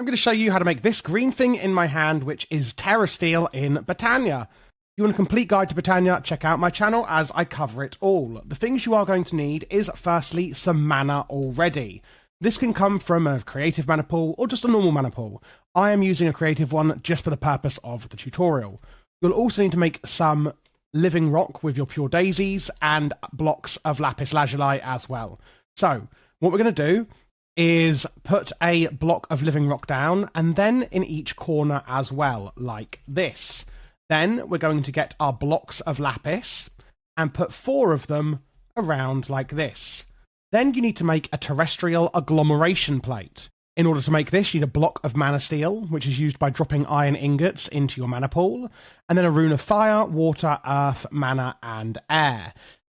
I'm going to show you how to make this green thing in my hand, which is Terrasteel in Botania. If you want a complete guide to Botania, check out my channel as I cover it all. The things you are going to need is firstly some mana already. This can come from a creative mana pool or just a normal mana pool. I am using a creative one just for the purpose of the tutorial. You'll also need to make some living rock with your pure daisies and blocks of lapis lazuli as well. So what we're going to do is put a block of living rock down and then in each corner as well, like this. Then we're going to get our blocks of lapis and put 4 of them around like this. Then you need to make a terrestrial agglomeration plate. In order to make this, you need a block of mana steel, which is used by dropping iron ingots into your mana pool, and then a rune of fire, water, earth, mana, and air.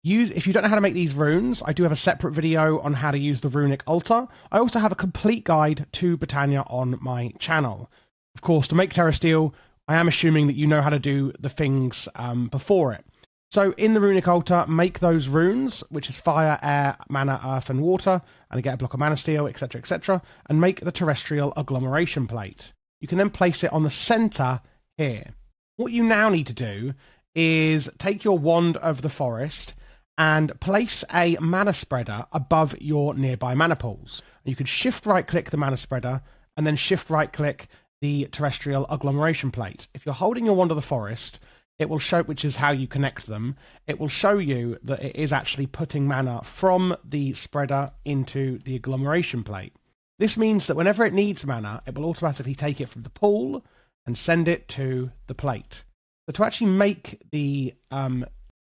If you don't know how to make these runes, I do have a separate video on how to use the runic altar. I also have a complete guide to Botania on my channel. Of course, to make Terrasteel, I am assuming that you know how to do the things before it. So in the runic altar, make those runes, which is fire, air, mana, earth, and water, and get a block of mana steel, etc., and make the terrestrial agglomeration plate. You can then place it on the center here. What you now need to do is take your wand of the forest and place a mana spreader above your nearby mana pools. You could shift right click the mana spreader and then shift right click the terrestrial agglomeration plate. If you're holding your wand of the forest, it will show, which is how you connect them, it will show you that it is actually putting mana from the spreader into the agglomeration plate. This means that whenever it needs mana, it will automatically take it from the pool and send it to the plate. So to actually make the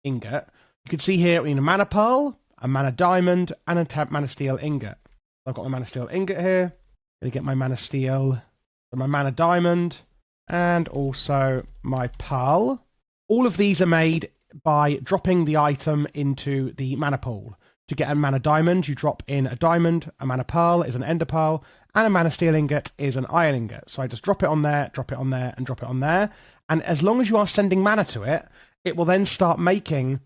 ingot, you can see here we need a mana pearl, a mana diamond, and a mana steel ingot. I've got my mana steel ingot here. I'm going to get my mana steel, my mana diamond, and also my pearl. All of these are made by dropping the item into the mana pool. To get a mana diamond, you drop in a diamond, a mana pearl is an ender pearl, and a mana steel ingot is an iron ingot. So I just drop it on there, drop it on there, and drop it on there. And as long as you are sending mana to it, it will then start making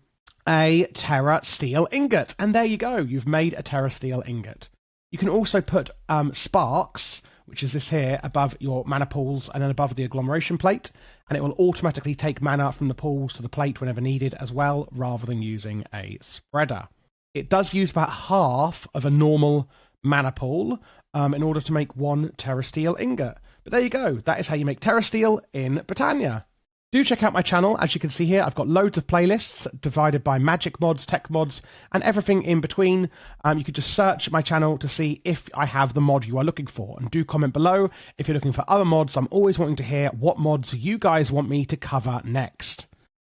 a Terrasteel ingot. And there you go, you've made a Terrasteel ingot. You can also put sparks, which is this here, above your mana pools and then above the agglomeration plate, and it will automatically take mana from the pools to the plate whenever needed as well, rather than using a spreader. It does use about half of a normal mana pool in order to make 1 Terrasteel ingot. But there you go, that is how you make Terrasteel in Botania. Do check out my channel. As you can see here, I've got loads of playlists divided by magic mods, tech mods, and everything in between. You could just search my channel to see if I have the mod you are looking for. And do comment below if you're looking for other mods. I'm always wanting to hear what mods you guys want me to cover next.